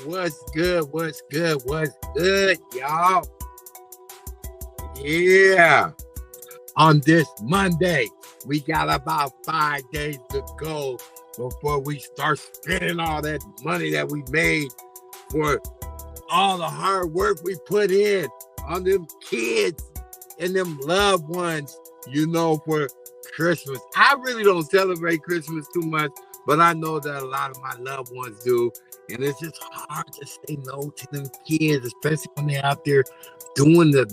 What's good? What's good? What's good, y'all? Yeah. On this Monday, we got about 5 days to go before we start spending all that money that we made for all the hard work we put in on them kids and them loved ones, for Christmas. I really don't celebrate Christmas too much, but I know that a lot of my loved ones do. And it's just hard to say no to them kids, especially when they're out there doing the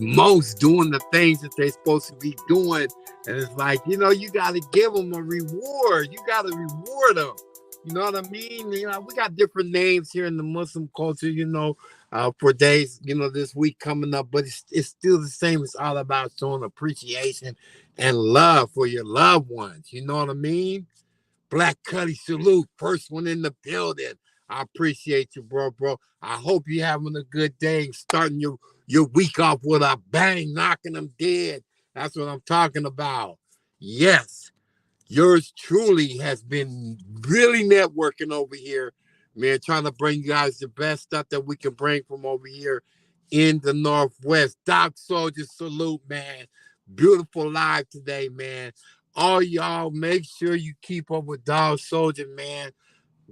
things that they're supposed to be doing. And it's like, you got to give them a reward. You got to reward them. You know what I mean? We got different names here in the Muslim culture, for days, this week coming up, but it's still the same. It's all about showing appreciation and love for your loved ones. You know what I mean? Black Cuddy salute, first one in the building. I appreciate you, bro. I hope you're having a good day, starting your week off with a bang, knocking them dead. That's what I'm talking about. Yes. Yours truly has been really networking over here, man, trying to bring you guys the best stuff that we can bring from over here in the Northwest. Doc Soldier salute, man. Beautiful live today, man. All y'all, make sure you keep up with Dog Soldier, man.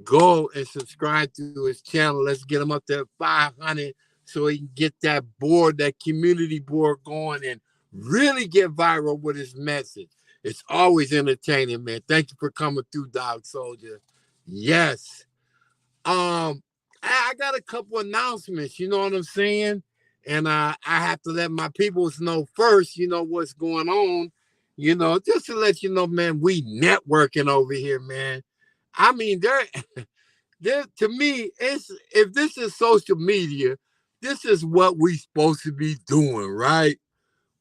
Go and subscribe to his channel. Let's get him up to 500 so he can get that board, that community board going and really get viral with his message. It's always entertaining, man. Thank you for coming through, Dog Soldier. Yes. I got a couple announcements, you know what I'm saying? And I have to let my peoples know first, what's going on, just to let you know, man, we networking over here, man. I mean, there to me, if this is social media, this is what we supposed to be doing, right?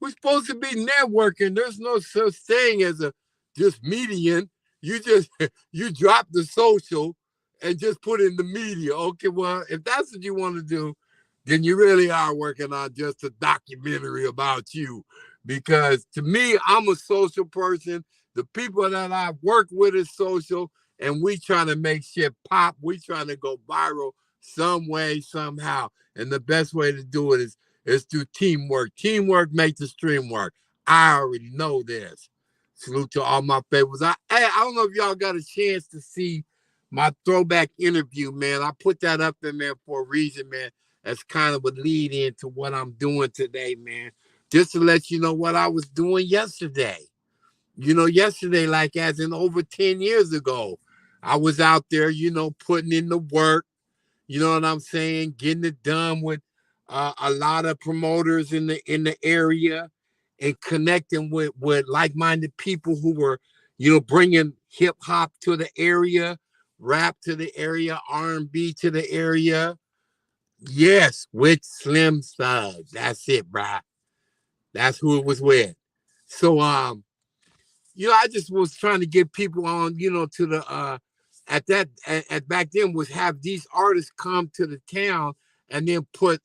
We're supposed to be networking. There's no such thing as a just median. You just you drop the social and just put in the media. Okay, well, if that's what you want to do, then you really are working on just a documentary about you. Because to me, I'm a social person. The people that I work with is social, and we trying to make shit pop. We trying to go viral some way, somehow. And the best way to do it is through teamwork. Teamwork makes the stream work. I already know this. Salute to all my favorites. I don't know if y'all got a chance to see my throwback interview, man. I put that up in there for a reason, man. That's kind of a lead into what I'm doing today, man. Just to let you know what I was doing yesterday. Yesterday, like as in over 10 years ago, I was out there, putting in the work. You know what I'm saying? Getting it done with a lot of promoters in the area and connecting with like-minded people who were, bringing hip hop to the area, rap to the area, R&B to the area. Yes, with Slim Thugs. That's it, bruh. That's who it was with. So, I just was trying to get people on, to the at back then was have these artists come to the town and then put,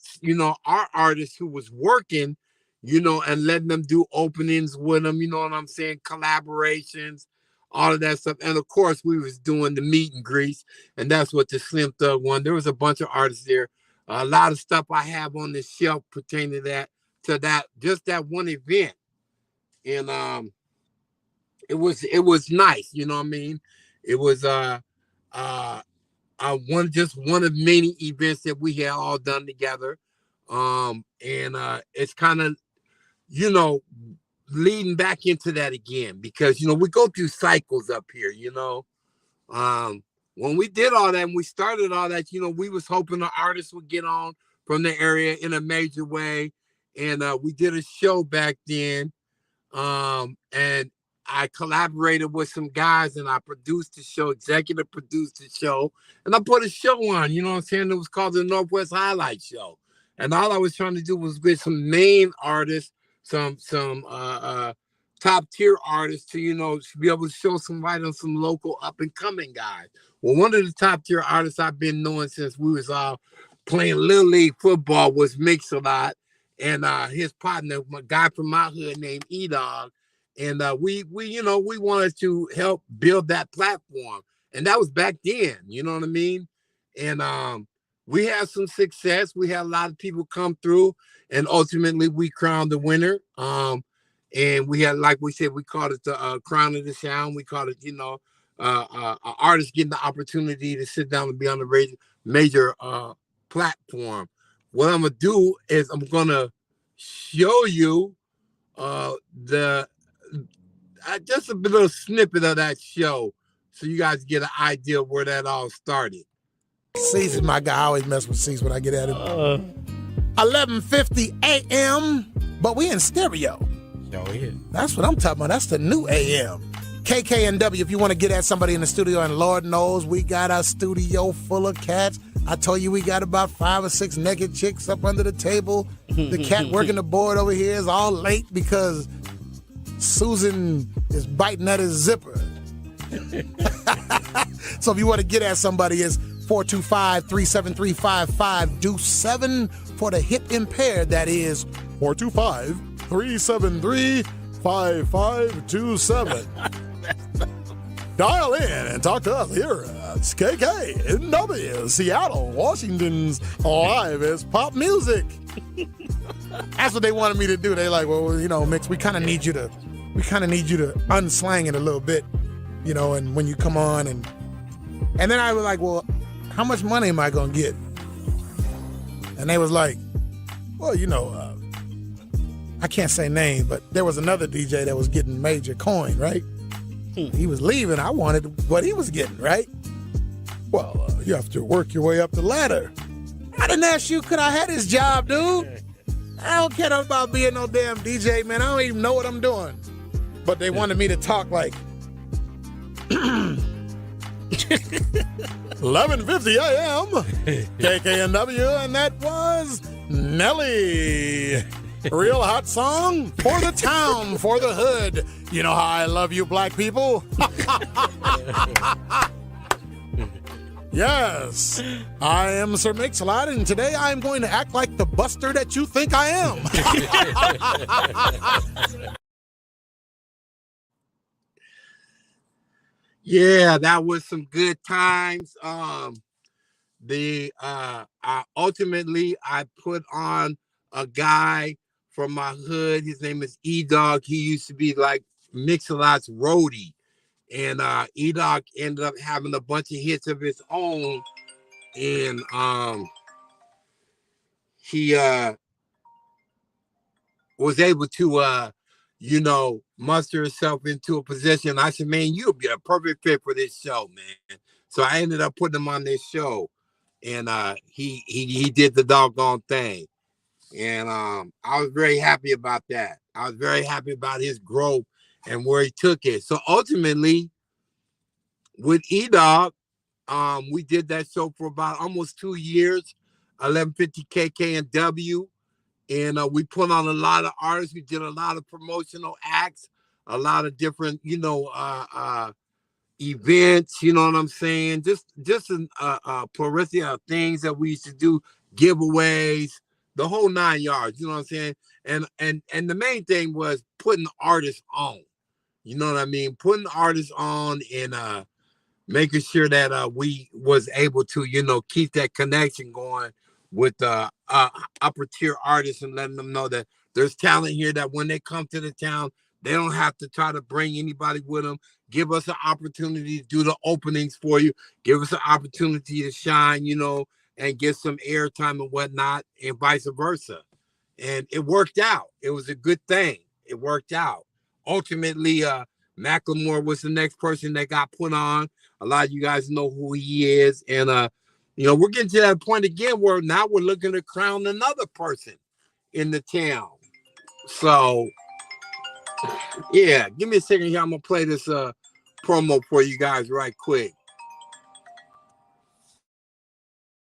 our artists who was working, and letting them do openings with them, you know what I'm saying? Collaborations, all of that stuff. And of course, we was doing the meet and greets, and that's what the Slim Thug one. There was a bunch of artists there. A lot of stuff I have on the shelf pertaining to that, just that one event. And it was nice, you know what I mean? It was uh one of many events that we had all done together. And it's kind of, you know, leading back into that again because we go through cycles up here. When we did all that and we started all that, we was hoping the artists would get on from the area in a major way. And we did a show back then. And I collaborated with some guys and I produced the show, executive produced the show, and I put a show on, you know what I'm saying? It was called the Northwest Highlight Show. And all I was trying to do was get some main artists, some top tier artists to, to be able to show some light on some local up and coming guys. Well, one of the top tier artists I've been knowing since we was all playing Little League football was Mix-a-Lot. And his partner, a guy from my hood named E-Dog. And we wanted to help build that platform. And that was back then, you know what I mean? And we had some success. We had a lot of people come through, and ultimately we crowned the winner. And we had, like we said, we called it the crown of the sound. We called it, an artist getting the opportunity to sit down and be on the major platform. What I'm gonna do is I'm gonna show you just a little snippet of that show, so you guys get an idea of where that all started. Cease is my guy. I always mess with Cease when I get at him. 11:50 a.m., but we in stereo. Oh, yeah. That's what I'm talking about. That's the new AM. KKNW, if you want to get at somebody in the studio, and Lord knows we got our studio full of cats. I told you we got about 5 or 6 naked chicks up under the table. The cat working the board over here is all late because Susan is biting at his zipper. So if you want to get at somebody, it's 425-373-5527. For the hip impaired, that is 425-373-5527. Dial in and talk to us here at KKNW, Seattle, Washington's livest pop music. That's what they wanted me to do. They like, well, Mix, we kind of need you to unslang it a little bit, and when you come on, and then I was like, well, how much money am I gonna get? And they was like, well, I can't say names, but there was another DJ that was getting major coin, right? He was leaving. I wanted what he was getting, right? Well, you have to work your way up the ladder. I didn't ask you, could I have this job, dude? I don't care about being no damn DJ, man. I don't even know what I'm doing. But they wanted me to talk like 11:50 a.m. KKNW, and that was Nelly. Real hot song for the town, for the hood. You know how I love you, black people? Yes, I am Sir Mix-a-Lot, and today I am going to act like the buster that you think I am. Yeah, that was some good times. Ultimately I put on a guy from my hood. His name is E-Dog. He used to be like Mix-a-Lot's roadie. And E-Dog ended up having a bunch of hits of his own. And he was able to, muster himself into a position. I said, man, you'll be a perfect fit for this show, man. So I ended up putting him on this show. And he did the doggone thing. And I was very happy about that. I was very happy about his growth and where he took it. So ultimately, with E-Dog, we did that show for about almost 2 years, 1150 KKNW. And we put on a lot of artists. We did a lot of promotional acts, a lot of different, events, you know what I'm saying? Just a plurality of things that we used to do, giveaways, the whole 9 yards, you know what I'm saying? And the main thing was putting artists on, you know what I mean? Putting artists on and making sure that we was able to, keep that connection going with upper tier artists and letting them know that there's talent here, that when they come to the town, they don't have to try to bring anybody with them. Give us an opportunity to do the openings for you. Give us an opportunity to shine, and get some airtime and whatnot, and vice versa. And it worked out. It was a good thing. It worked out. Ultimately, Macklemore was the next person that got put on. A lot of you guys know who he is. And, we're getting to that point again where now we're looking to crown another person in the town. So, yeah, give me a second here. I'm going to play this promo for you guys right quick.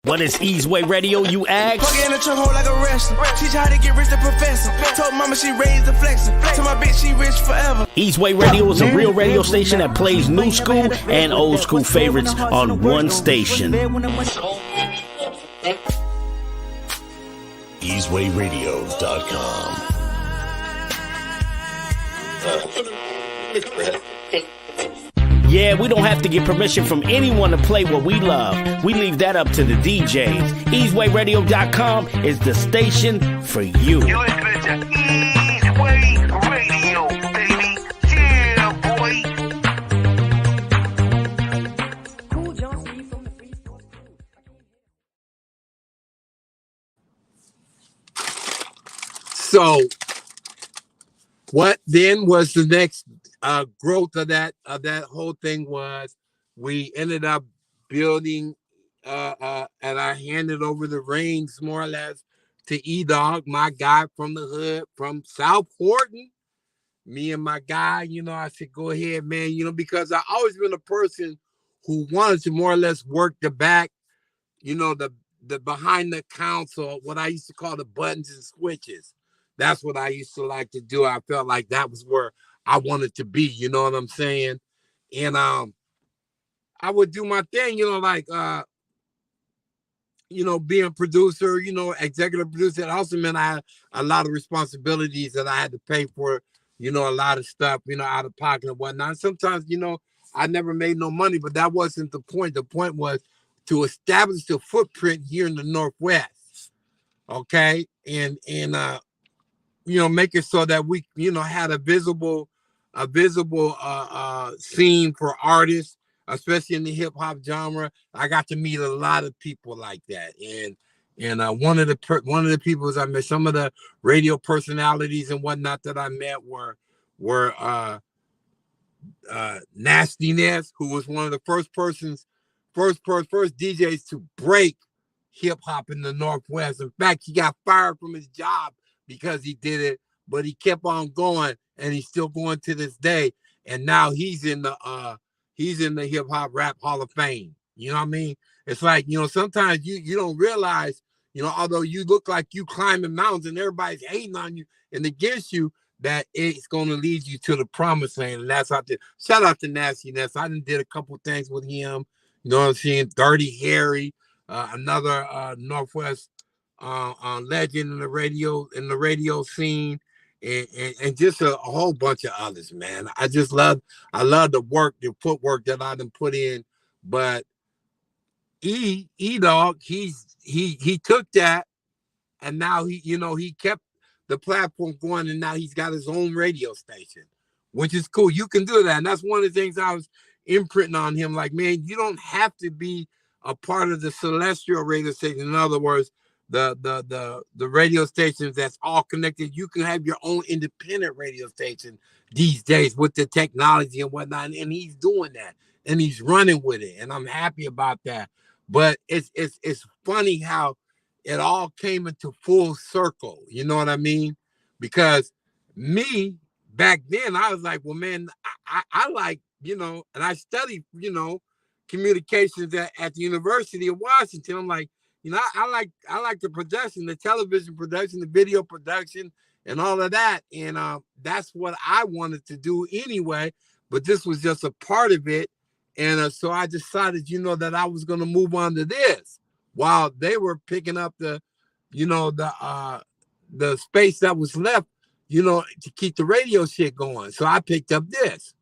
What is Easeway Radio, you ask? Fuck in the trunk hole like a wrestler. Teach her how to get rich, the professor. Told mama she raised the flexor. Tell my bitch she rich forever. Easeway Radio is a real radio station that plays new school and old school favorites on one station. EasewayRadio.com. Yeah, we don't have to get permission from anyone to play what we love. We leave that up to the DJs. EaseWayRadio.com is the station for you. You're listening to Easeway Radio, baby. Yeah, boy. So what then was the next growth of that whole thing was we ended up building and I handed over the reins more or less to E-Dog, my guy from the hood, from South Horton. Me and my guy, I said, go ahead, man, because I always been a person who wanted to more or less work the back, the behind the console, what I used to call the buttons and switches. That's what I used to like to do. I felt like that was where I wanted to be, you know what I'm saying? And I would do my thing, being producer, executive producer. It also meant I had a lot of responsibilities that I had to pay for, a lot of stuff, out of pocket and whatnot. Sometimes, I never made no money, but that wasn't the point. The point was to establish the footprint here in the Northwest. Okay. And make it so that we, had a visible scene for artists, especially in the hip hop genre. I got to meet a lot of people like that. And one of the people I met, some of the radio personalities and whatnot that I met were Nastiness, who was one of the first DJs to break hip hop in the Northwest. In fact, he got fired from his job because he did it, but he kept on going, and he's still going to this day. And now he's in the hip hop rap Hall of Fame. You know what I mean? It's like, sometimes you don't realize, although you look like you climbing mountains and everybody's hating on you and against you, that it's going to lead you to the promised land. And that's out there. Shout out to Nastiness. I did a couple things with him. You know what I'm saying? Dirty Harry, another Northwest legend in the radio scene, and just a whole bunch of others, man. I love the footwork that I done put in. But E-Dog, he took that, and now he kept the platform going, and now he's got his own radio station, which is cool. You can do that. And that's one of the things I was imprinting on him. Like, man, you don't have to be a part of the celestial radio station. In other words, the radio stations that's all connected. You can have your own independent radio station these days with the technology and whatnot. And he's doing that, and he's running with it. And I'm happy about that. But it's funny how it all came into full circle. You know what I mean? Because me back then, I was like, well, man, I like, and I studied, communications at the University of Washington. I'm like, I like the production, the television production, the video production, and all of that. And that's what I wanted to do anyway. But this was just a part of it. And so I decided, that I was going to move on to this while they were picking up the space that was left, to keep the radio shit going. So I picked up this.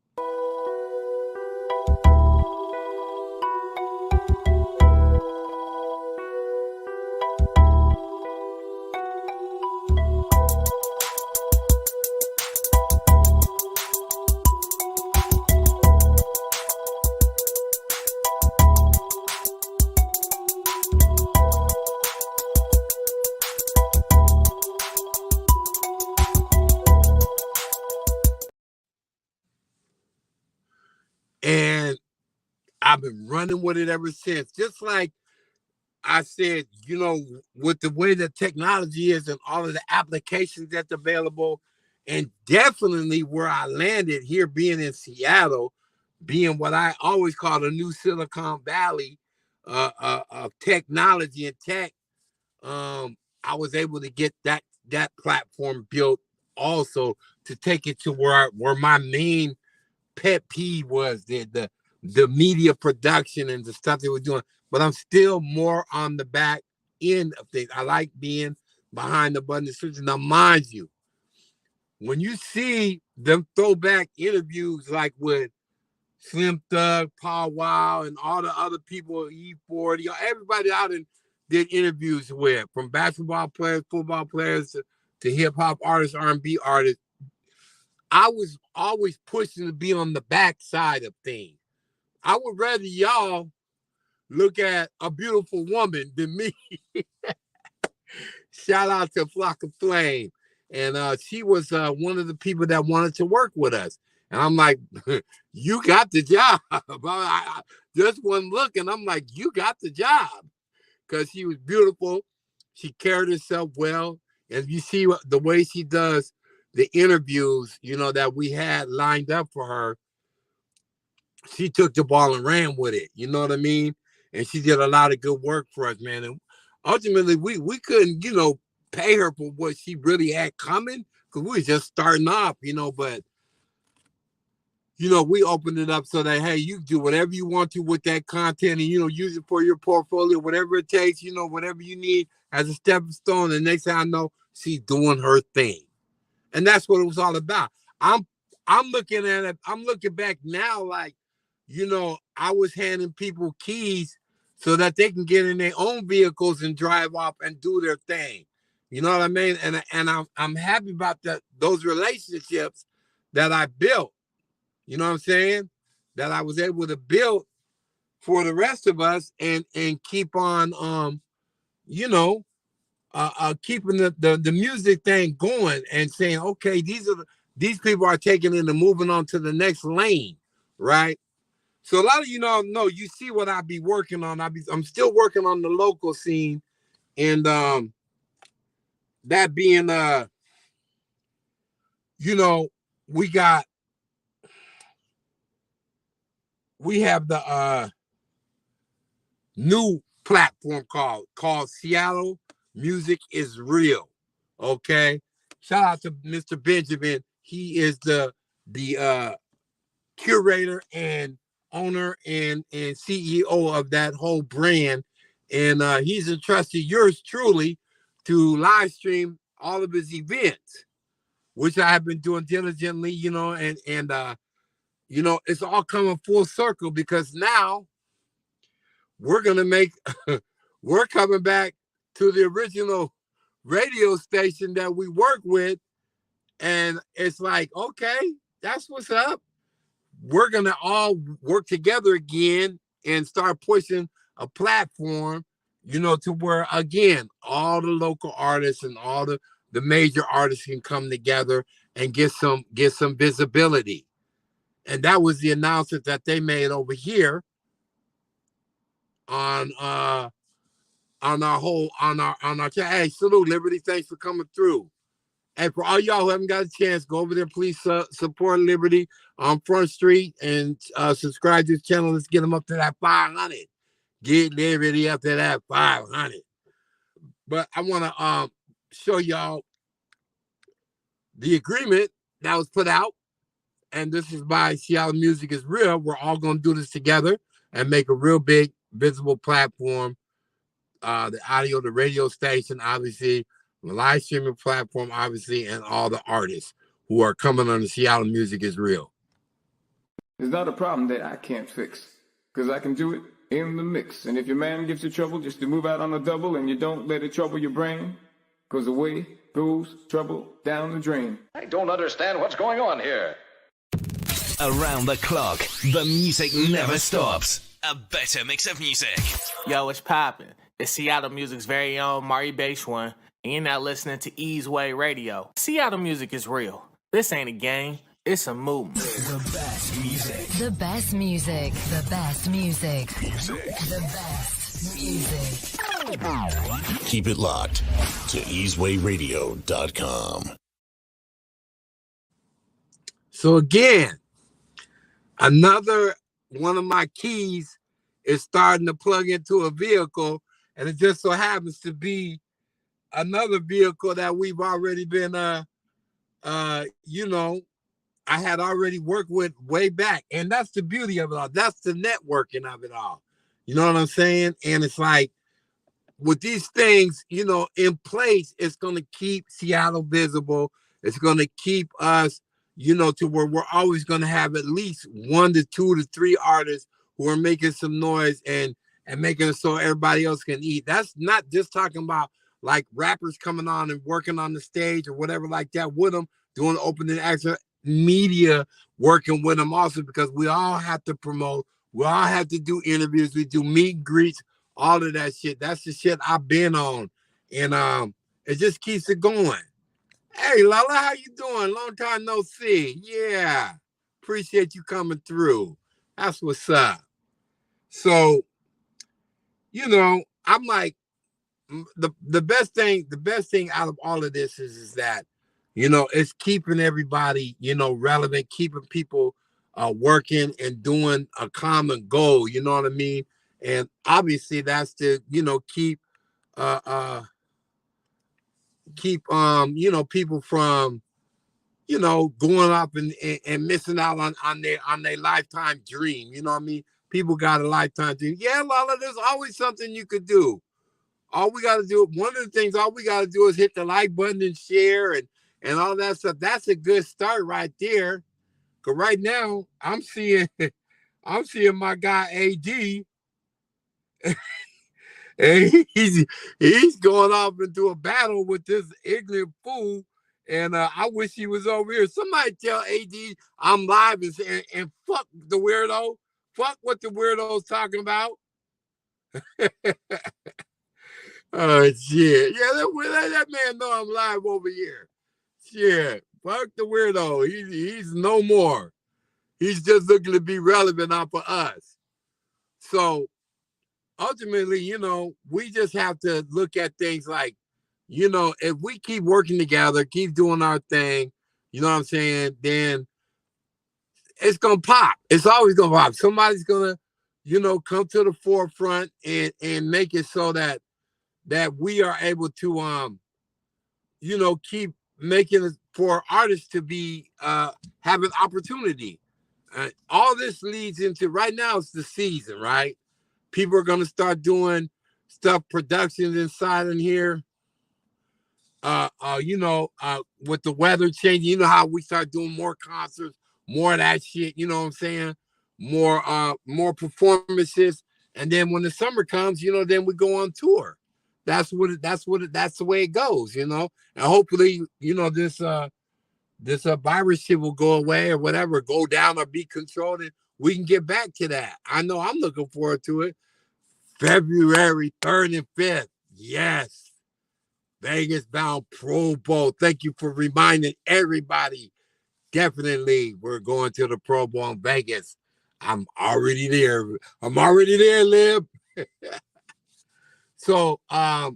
And I've been running with it ever since. Just like I said, with the way that technology is and all of the applications that's available, and definitely where I landed here, being in Seattle, being what I always call the new Silicon Valley of technology and tech, I was able to get that platform built also to take it to where my main pet peeve was the media production and the stuff they were doing. But I'm still more on the back end of things. I like being behind the button switch. Now, mind you, when you see them throwback interviews like with Slim Thug, Paul Wow, and all the other people, E40, everybody out and did interviews with, from basketball players, football players, to hip hop artists, R&B artists. I was always pushing to be on the back side of things. I would rather y'all look at a beautiful woman than me. Shout out to Flock of Flame. And she was one of the people that wanted to work with us. And I'm like, you got the job. I just one look, and I'm like, you got the job. Because she was beautiful. She carried herself well. And you see the way she does the interviews, that we had lined up for her. She took the ball and ran with it. You know what I mean? And she did a lot of good work for us, man. And ultimately, we couldn't, pay her for what she really had coming, because we were just starting off, but we opened it up so that, hey, you do whatever you want to with that content, and use it for your portfolio, whatever it takes, whatever you need as a stepping stone. And next thing I know, she's doing her thing. And that's what it was all about. I'm looking at it, I'm looking back now like, I was handing people keys so that they can get in their own vehicles and drive off and do their thing. You know what I mean? And I'm happy about those relationships that I built. You know what I'm saying? That I was able to build for the rest of us and keep on keeping the music thing going and saying, okay, these people are taking it and moving on to the next lane, right? So a lot of you know, you see what I be working on. I'm still working on the local scene, and that being we have the new platform called Seattle Music is Real. Okay. Shout out to Mr. Benjamin. He is the curator and owner and CEO of that whole brand. And he's entrusted yours truly to live stream all of his events, which I have been doing diligently, and it's all coming full circle, because now we're going to we're coming back to the original radio station that we work with. And it's like, okay, that's what's up. We're going to all work together again and start pushing a platform, to where, again, all the local artists and all the major artists can come together and get some visibility. And that was the announcement that they made over here on our chat. Hey, salute, Liberty. Thanks for coming through. And for all y'all who haven't got a chance, go over there. Please support Liberty on Front Street and subscribe to his channel. Let's get them up to that 500. Get Liberty up to that 500. But I want to show y'all the agreement that was put out. And this is by Seattle Music is Real. We're all going to do this together and make a real big visible platform. The audio, the radio station, obviously, the live streaming platform, obviously, and all the artists who are coming on the Seattle Music is Real. It's not a problem that I can't fix, because I can do it in the mix. And if your man gives you trouble just to move out on a double and you don't let it trouble your brain, because away goes trouble down the drain. I don't understand what's going on here. Around the clock, the music never stops. A better mix of music. Yo, what's poppin'? It's Seattle Music's very own Mari Basewan, and you're now listening to Easeway Radio. Seattle Music is real. This ain't a game, it's a movement. The best music. The best music. The best music. The best music. Keep it locked to easewayradio.com. So again, another one of my keys is starting to plug into a vehicle, and it just so happens to be another vehicle that we've already been, I had already worked with way back. And that's the beauty of it all. That's the networking of it all. You know what I'm saying? And it's like, with these things, in place, it's going to keep Seattle visible. It's going to keep us, to where we're always going to have at least 1 to 2 to 3 artists who are making some noise and making it so everybody else can eat. That's not just talking about like rappers coming on and working on the stage or whatever like that with them, doing opening acts, media working with them also, because we all have to promote. We all have to do interviews. We do meet and greets, all of that shit. That's the shit I've been on. And it just keeps it going. Hey, Lala, how you doing? Long time no see. Yeah. Appreciate you coming through. That's what's up. So, I'm like, the best thing out of all of this is that, it's keeping everybody, relevant, keeping people working and doing a common goal, you know what I mean? And obviously that's to, keep people from, going up and missing out on their lifetime dream. You know what I mean? People got a lifetime dream. Yeah, Lala, there's always something you could do. All we got to do, one of the things, all we got to do is hit the like button and share and all that stuff. That's a good start right there. Cause right now I'm seeing my guy AD, and he's going off into a battle with this ignorant fool. And I wish he was over here. Somebody tell AD I'm live and fuck the weirdo. Fuck what the weirdo's talking about. Oh shit! Yeah, that man know I'm live over here. Shit, fuck the weirdo. He's no more. He's just looking to be relevant off of us. So ultimately, we just have to look at things like, if we keep working together, keep doing our thing, you know what I'm saying? Then it's gonna pop. It's always gonna pop. Somebody's gonna, come to the forefront and make it so that we are able to keep making it for artists to be have an opportunity. All this leads into, right now it's the season, right? People are going to start doing stuff, productions inside in here. With the weather changing, you know how we start doing more concerts, more of that shit, you know what I'm saying? More performances. And then when the summer comes, then we go on tour. That's the way it goes, and hopefully, this virus shit will go away or whatever, go down or be controlled, and we can get back to that. I know I'm looking forward to it. February 3rd and 5th. Yes. Vegas bound Pro Bowl. Thank you for reminding everybody. Definitely, we're going to the Pro Bowl in Vegas. I'm already there. Lib. So, I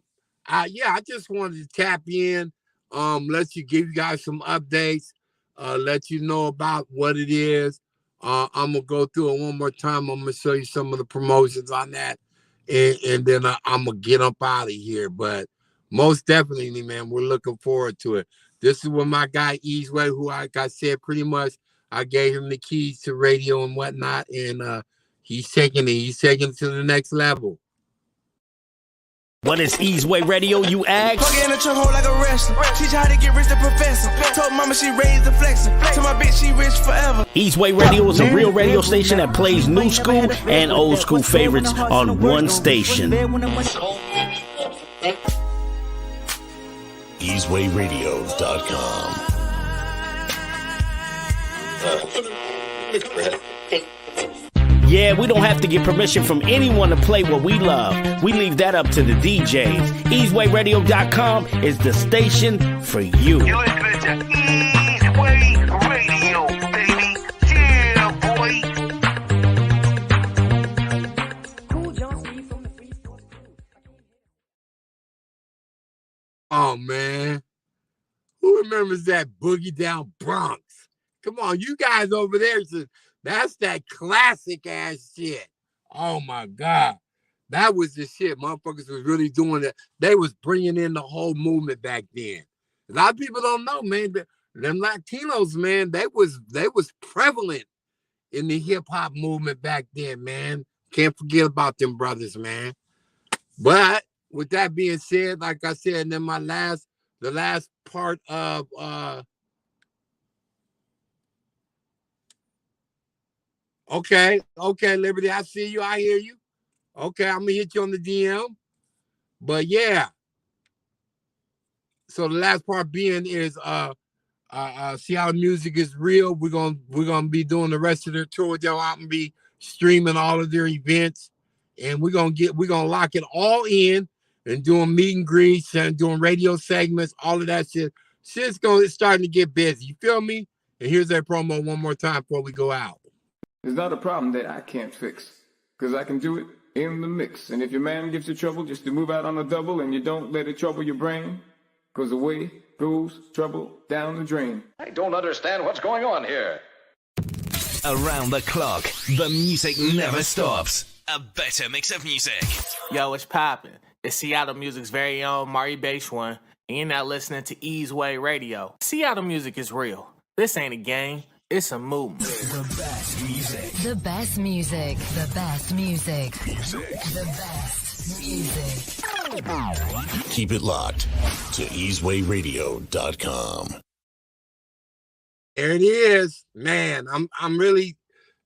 just wanted to tap in, give you guys some updates, let you know about what it is. I'm gonna go through it one more time. I'm gonna show you some of the promotions on that, and then I'm gonna get up out of here. But most definitely, man, we're looking forward to it. This is with my guy Easeway, who, like I said, pretty much I gave him the keys to radio and whatnot, and he's taking it to the next level. What is Easeway Radio, you ask? Plug in the trunk hole like a wrestler. Teach how to get rich, the professor. Told mama she raised the flexor. Tell my bitch she rich forever. Easeway Radio is a real radio station that plays new school and old school favorites on one station. EasewayRadio.com. Yeah, we don't have to get permission from anyone to play what we love. We leave that up to the DJs. EasewayRadio.com is the station for you. You're listening to Easeway Radio, baby. Yeah, boy. Oh, man. Who remembers that Boogie Down Bronx? Come on, you guys over there. That's that classic ass shit. Oh, my God. That was the shit. Motherfuckers was really doing it. They was bringing in the whole movement back then. A lot of people don't know, man. Them Latinos, man, they was prevalent in the hip-hop movement back then, man. Can't forget about them brothers, man. But with that being said, like I said, and then the last part of Okay, Liberty, I see you. I hear you. Okay, I'm gonna hit you on the DM. But yeah, so the last part being is Seattle Music is real. We're gonna be doing the rest of their tour. They'll out and be streaming all of their events, and we're gonna lock it all in and doing meet and greets and doing radio segments, all of that shit. It's starting to get busy. You feel me? And here's that promo one more time before we go out. It's not a problem that I can't fix, because I can do it in the mix. And if your man gives you trouble just to move out on a double and you don't let it trouble your brain, because away goes trouble down the drain. I don't understand what's going on here. Around the clock, the music never stops. A better mix of music. Yo, it's poppin'. It's Seattle Music's very own Mari Basewan, and you're not listening to Easeway Radio. Seattle Music is real. This ain't a game. It's a movement. The best music. The best music. The best music. The best music. Keep it locked to easewayradio.com. There it is, man. I'm really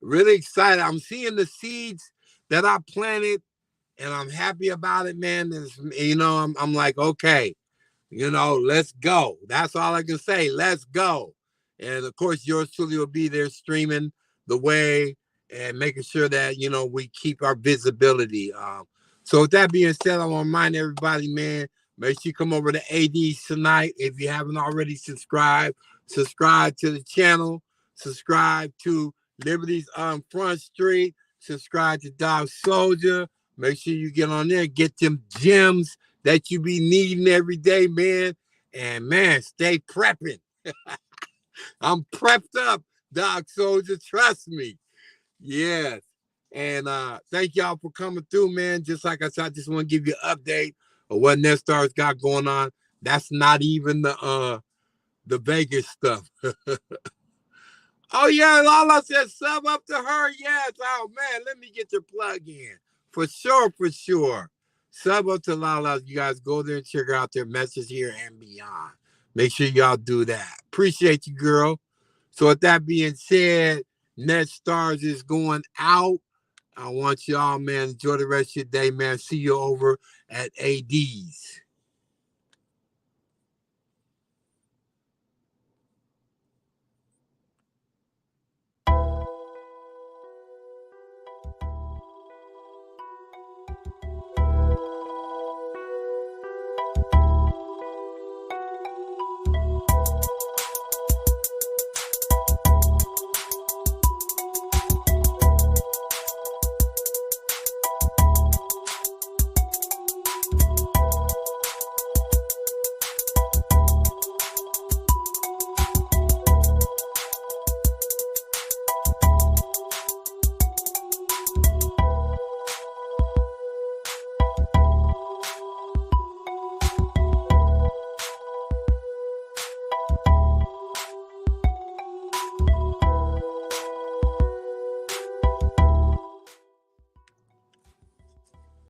excited. I'm seeing the seeds that I planted, and I'm happy about it, man. I'm like, okay, let's go. That's all I can say. Let's go. And of course, yours truly will be there streaming the way and making sure that we keep our visibility. So with that being said, I want to remind everybody, man, make sure you come over to AD's tonight. If you haven't already subscribe to the channel, subscribe to Liberty's Front Street, subscribe to Dog Soldier. Make sure you get on there, get them gems that you be needing every day, man. And man, stay prepping. I'm prepped up, Dog Soldier. Trust me. Yes. And thank y'all for coming through, man. Just like I said, I just want to give you an update of what Nestars got going on. That's not even the Vegas stuff. Oh yeah, Lala said sub up to her. Yes. Oh man, let me get your plug in. For sure. Sub up to Lala. You guys go there and check out their message here and beyond. Make sure y'all do that. Appreciate you, girl. So with that being said, Nestars is going out. I want y'all, man, enjoy the rest of your day, man. See you over at AD's.